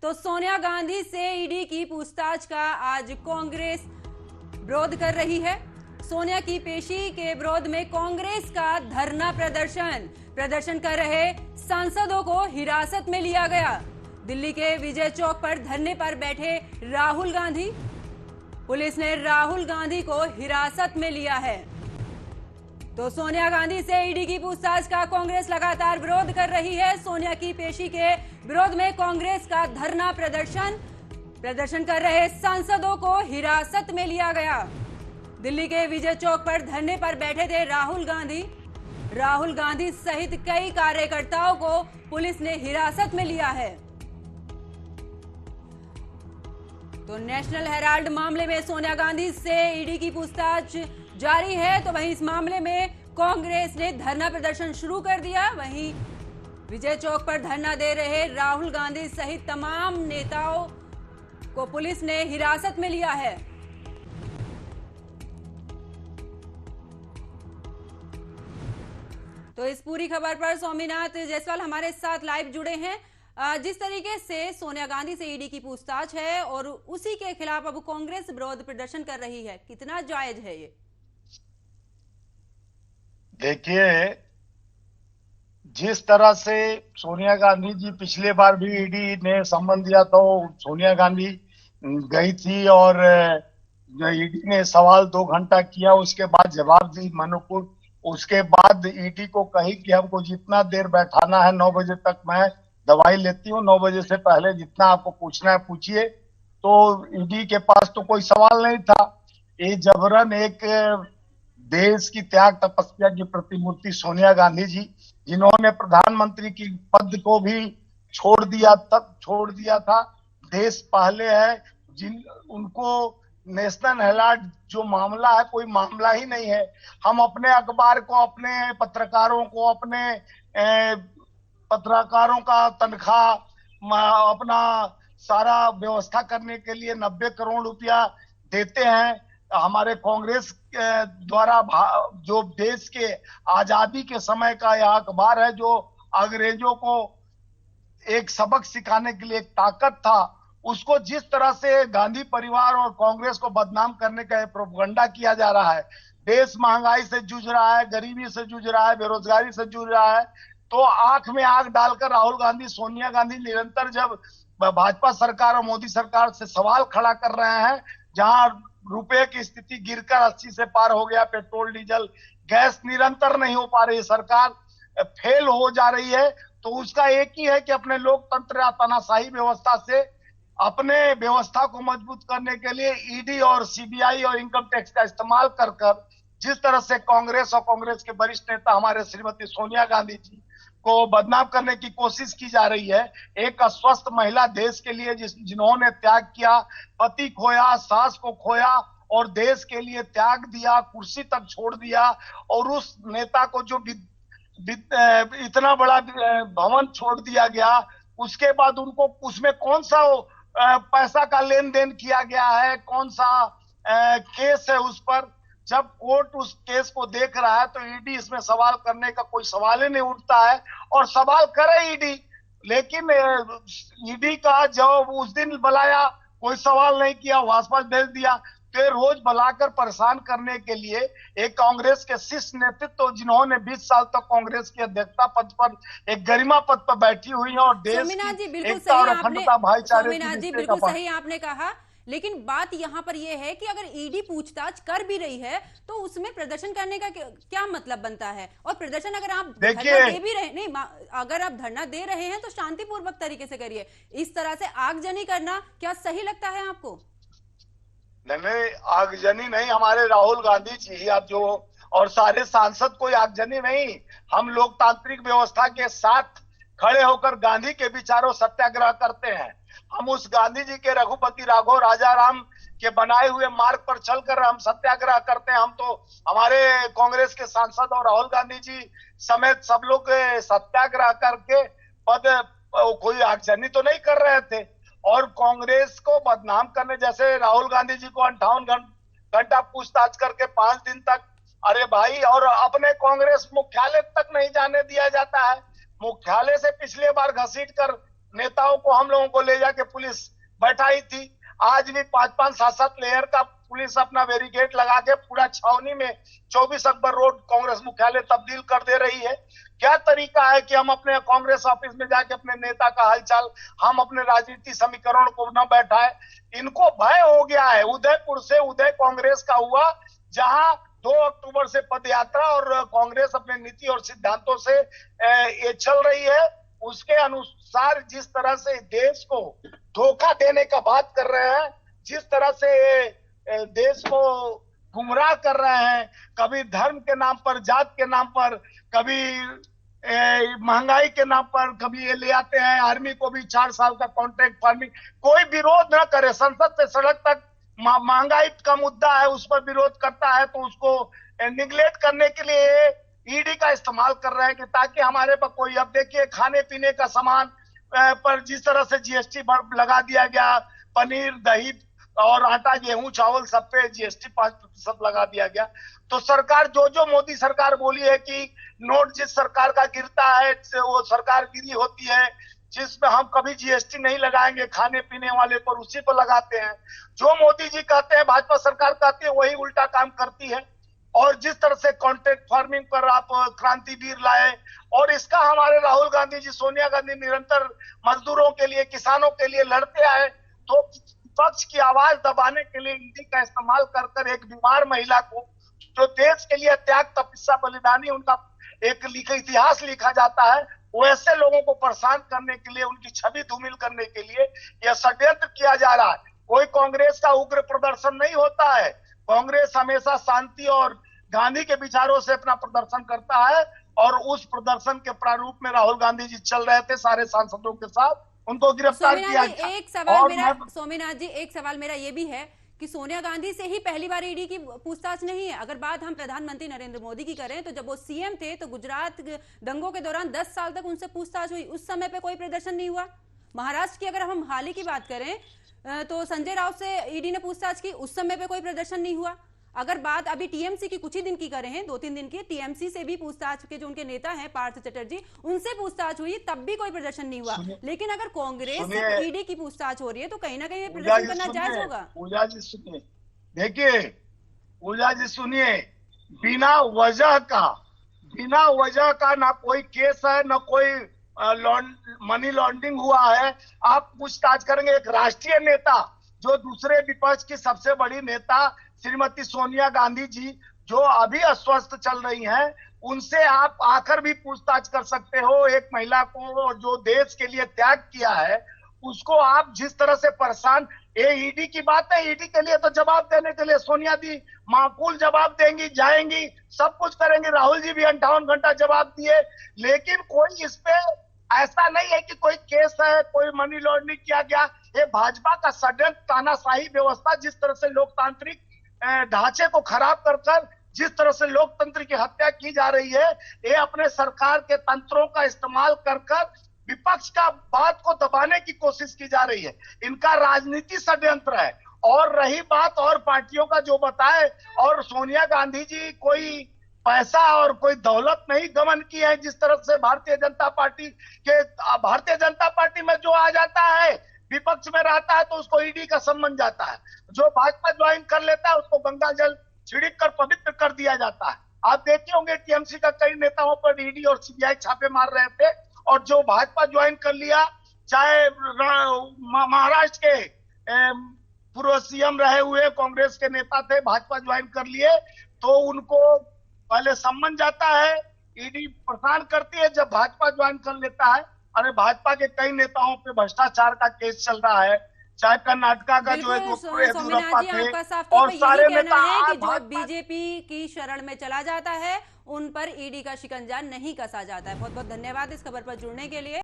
तो सोनिया गांधी से ईडी की पूछताछ का आज कांग्रेस विरोध कर रही है। सोनिया की पेशी के विरोध में कांग्रेस का धरना प्रदर्शन कर रहे सांसदों को हिरासत में लिया गया। दिल्ली के विजय चौक पर धरने पर बैठे राहुल गांधी, पुलिस ने राहुल गांधी को हिरासत में लिया है। तो सोनिया गांधी से ईडी की पूछताछ का कांग्रेस लगातार विरोध कर रही है। सोनिया की पेशी के विरोध में कांग्रेस का धरना प्रदर्शन कर रहे सांसदों को हिरासत में लिया गया। दिल्ली के विजय चौक पर धरने पर बैठे थे राहुल गांधी सहित कई कार्यकर्ताओं को पुलिस ने हिरासत में लिया है। तो नेशनल हेराल्ड मामले में सोनिया गांधी से ईडी की पूछताछ जारी है। तो वहीं इस मामले में कांग्रेस ने धरना प्रदर्शन शुरू कर दिया। वहीं विजय चौक पर धरना दे रहे राहुल गांधी सहित तमाम नेताओं को पुलिस ने हिरासत में लिया है। तो इस पूरी खबर पर स्वामीनाथ जायसवाल हमारे साथ लाइव जुड़े हैं। जिस तरीके से सोनिया गांधी से ईडी की पूछताछ है और उसी के खिलाफ अब कांग्रेस विरोध प्रदर्शन कर रही है, कितना जायज है ये? देखिए, जिस तरह से सोनिया गांधी जी पिछले बार भी ईडी ने सम्मन दिया तो सोनिया गांधी गई थी और ईडी ने सवाल 2 घंटा किया, उसके बाद जवाब दी अनुकूल। उसके बाद ईडी को कही कि हमको जितना देर बैठाना है 9 बजे तक मैं दवाई लेती हूँ, 9 बजे से पहले जितना आपको पूछना है पूछिए। तो ईडी के पास तो कोई सवाल नहीं था। ये जबरन एक देश की त्याग तपस्या की प्रतिमूर्ति सोनिया गांधी जी, जिन्होंने प्रधानमंत्री की पद को भी छोड़ दिया था। देश पहले है, उनको नेशनल हेराल्ड जो मामला है कोई मामला ही नहीं है। हम अपने अखबार को, अपने पत्रकारों का तनख्वाह, अपना सारा व्यवस्था करने के लिए 90 करोड़ रुपया देते हैं। हमारे कांग्रेस द्वारा जो देश के आजादी के समय का यह अखबार है, जो अंग्रेजों को एक सबक सिखाने के लिए एक ताकत था, उसको जिस तरह से गांधी परिवार और कांग्रेस को बदनाम करने का प्रोपगंडा किया जा रहा है। देश महंगाई से जूझ रहा है, गरीबी से जूझ रहा है, बेरोजगारी से जूझ रहा है। तो आंख में आंख डालकर राहुल गांधी, सोनिया गांधी निरंतर जब भाजपा सरकार और मोदी सरकार से सवाल खड़ा कर रहे हैं, जहां रुपए की स्थिति गिरकर 80 से पार हो गया, पेट्रोल डीजल गैस निरंतर नहीं हो पा रही, सरकार फेल हो जा रही है, तो उसका एक ही है कि अपने लोकतंत्र या तानाशाही व्यवस्था से अपने व्यवस्था को मजबूत करने के लिए ईडी और सीबीआई और इनकम टैक्स का इस्तेमाल कर जिस तरह से कांग्रेस और कांग्रेस के वरिष्ठ नेता हमारे श्रीमती सोनिया गांधी जी को बदनाम करने की कोशिश की जा रही है। एक अस्वस्थ महिला देश के लिए जिन्होंने त्याग किया, पति खोया, सास को खोया और देश के लिए त्याग दिया, कुर्सी तक छोड़ दिया, और उस नेता को जो इतना बड़ा भवन छोड़ दिया गया, उसके बाद उनको उसमें कौन सा पैसा का लेन देन किया गया है, कौन सा केस है उस पर। जब कोर्ट उस केस को देख रहा है तो ईडी इसमें सवाल करने का कोई सवाल ही नहीं उठता है, और सवाल करे ईडी, लेकिन ईडी का जब उस दिन बुलाया कोई सवाल नहीं किया, वापस भेज दिया। तो रोज बुलाकर परेशान करने के लिए एक कांग्रेस के शीर्ष नेतृत्व, जिन्होंने 20 साल तक कांग्रेस की अध्यक्षता पद पर, एक गरिमा पद पर बैठी हुई है और देश की एकता और अखंडता, भाईचारे की बिल्कुल सही आपने कहा। लेकिन बात यहाँ पर यह है कि अगर ईडी पूछताछ कर भी रही है तो उसमें प्रदर्शन करने का क्या मतलब बनता है? और प्रदर्शन अगर आप धरना दे भी रहे, नहीं, अगर आप धरना दे रहे हैं तो शांतिपूर्वक तरीके से करिए। इस तरह से आगजनी करना क्या सही लगता है आपको? नहीं, आगजनी नहीं, हमारे राहुल गांधी जी अब जो और सारे सांसद कोई आगजनी नहीं। हम लोकतांत्रिक व्यवस्था के साथ खड़े होकर गांधी के विचारों सत्याग्रह करते हैं। हम उस गांधी जी के रघुपति राघव राजाराम के बनाए हुए मार्ग पर चलकर हम सत्याग्रह करते हैं। हम तो, हमारे कांग्रेस के सांसद और राहुल गांधी जी समेत सब लोग सत्याग्रह करके कोई आगजनी तो नहीं कर रहे थे। और कांग्रेस को बदनाम करने, जैसे राहुल गांधी जी को 58 घंटा पूछताछ करके 5 दिन तक, अरे भाई, और अपने कांग्रेस मुख्यालय तक नहीं जाने दिया जाता है। मुख्यालय से पिछले बार घसीट कर नेताओं को हम लोगों को ले जाके पुलिस बैठाई थी। आज भी 5-5, 7-7 लेयर का पुलिस अपना बैरिकेड लगा के पूरा छावनी में 24 अकबर रोड कांग्रेस मुख्यालय तब्दील कर दे रही है। क्या तरीका है कि हम अपने कांग्रेस ऑफिस में जाके अपने नेता का हालचाल, हम अपने राजनीति समीकरण को न बैठाए। इनको भय हो गया है। उदयपुर से उदय कांग्रेस का हुआ, जहां 2 अक्टूबर से पदयात्रा और कांग्रेस अपने नीति और सिद्धांतों से ये चल रही है, उसके अनुसार जिस तरह से देश को धोखा देने का बात कर रहे हैं, जिस तरह से देश को गुमराह कर रहे हैं, कभी धर्म के नाम पर, जात के नाम पर, कभी महंगाई के नाम पर, कभी ये ले आते हैं आर्मी को भी 4 साल का कॉन्ट्रैक्ट फार्मिंग। कोई विरोध न करे, संसद से सड़क तक महंगाई का मुद्दा है उस पर विरोध करता है तो उसको निगलेक्ट करने के लिए ईडी का इस्तेमाल कर रहे हैं कि ताकि हमारे पर कोई, अब देखिए खाने पीने का सामान पर जिस तरह से जीएसटी लगा दिया गया, पनीर, दही और आटा, गेहूं, चावल सब पे जीएसटी 5% लगा दिया गया। तो सरकार जो मोदी सरकार बोली है कि नोट जिस सरकार का गिरता है वो सरकार गिरी होती है, जिसमें हम कभी जीएसटी नहीं लगाएंगे खाने पीने वाले पर, उसी पर लगाते हैं। जो मोदी जी कहते हैं, भाजपा सरकार कहती है, वही उल्टा काम करती है। और जिस तरह से कॉन्ट्रैक्ट फार्मिंग पर आप क्रांतिवीर लाए, और इसका हमारे राहुल गांधी जी, सोनिया गांधी निरंतर मजदूरों के लिए, किसानों के लिए लड़ते आए, तो विपक्ष की आवाज दबाने के लिए ईडी का इस्तेमाल कर एक बीमार महिला को, जो देश के लिए त्याग, तपस्या, बलिदानी, उनका एक इतिहास लिखा जाता है, वैसे लोगों को परेशान करने के लिए, उनकी छवि धूमिल करने के लिए यह षड्यंत्र किया जा रहा है। कोई कांग्रेस का उग्र प्रदर्शन नहीं होता है। कांग्रेस हमेशा शांति और गांधी के विचारों से अपना प्रदर्शन करता है, और उस प्रदर्शन के प्रारूप में राहुल गांधी जी चल रहे थे सारे सांसदों के साथ, उनको गिरफ्तार किया गया। सोमनाथ जी, एक सवाल मेरा ये भी है कि सोनिया गांधी से ही पहली बार ईडी की पूछताछ नहीं है। अगर बात हम प्रधानमंत्री नरेंद्र मोदी की करें तो जब वो सीएम थे तो गुजरात दंगों के दौरान 10 साल तक उनसे पूछताछ हुई, उस समय पे कोई प्रदर्शन नहीं हुआ। महाराष्ट्र की अगर हम हाल ही की बात करें तो संजय राउत से ईडी ने पूछताछ की, उस समय पे कोई प्रदर्शन नहीं हुआ। अगर बात अभी टीएमसी की कुछ ही दिन की करें हैं, 2-3 दिन की, टीएमसी से भी पूछताछ के जो उनके नेता हैं पार्थ चटर्जी, उनसे पूछताछ हुई, तब भी कोई प्रदर्शन नहीं हुआ। लेकिन अगर कांग्रेस से ईडी की पूछताछ हो रही है तो कहीं ना कहीं प्रदर्शन करना जायज होगा। पूजा जी सुनिए, देखिए पूजा जी सुनिए, बिना वजह का ना कोई केस है, ना कोई मनी लॉन्ड्रिंग हुआ है। आप पूछताछ करेंगे एक राष्ट्रीय नेता, जो दूसरे विपक्ष की सबसे बड़ी नेता श्रीमती सोनिया गांधी जी, जो अभी अस्वस्थ चल रही हैं, उनसे आप आकर भी पूछताछ कर सकते हो। एक महिला को जो देश के लिए त्याग किया है, उसको आप जिस तरह से परेशान, ये ईडी की बात है, ईडी के लिए तो जवाब देने के लिए सोनिया जी माकूल जवाब देंगी, जाएंगी, सब कुछ करेंगी। राहुल जी भी 58 घंटा जवाब दिए, लेकिन कोई इस पे ऐसा नहीं है कि कोई केस है, कोई मनी लॉन्ड्रिंग किया गया। ये भाजपा का षड्यंत्र, तानाशाही व्यवस्था, जिस तरह से लोकतांत्रिक ढांचे को खराब कर जिस तरह से लोकतंत्र की हत्या की जा रही है, ये अपने सरकार के तंत्रों का इस्तेमाल कर विपक्ष का बात को दबाने की कोशिश की जा रही है। इनका राजनीति षड्यंत्र है। और रही बात और पार्टियों का जो बताए, और सोनिया गांधी जी कोई पैसा और कोई दौलत नहीं गमन की है, जिस तरह से भारतीय जनता पार्टी में जो आ जाता है, विपक्ष में रहता है तो उसको ईडी का सम्मान जाता है, जो भाजपा ज्वाइन कर लेता है उसको गंगा जल छिड़क कर पवित्र कर दिया जाता है। आप देखे होंगे टीएमसी का कई नेताओं पर ईडी और सीबीआई छापे मार रहे थे, और जो भाजपा ज्वाइन कर लिया, चाहे महाराष्ट्र के पूर्व सीएम रहे हुए कांग्रेस के नेता थे, भाजपा ज्वाइन कर लिए, तो उनको पहले सम्मान जाता है, ईडी परेशान करती है जब भाजपा ज्वाइन कर लेता है। अरे भाजपा के कई नेताओं पे भ्रष्टाचार का केस चल रहा है, चाहे कर्नाटका का जो है येदियुरप्पा थे, और सारे नेता कि जो बीजेपी की शरण में चला जाता है उन पर ईडी का शिकंजा नहीं कसा जाता है। बहुत बहुत धन्यवाद इस खबर पर जुड़ने के लिए।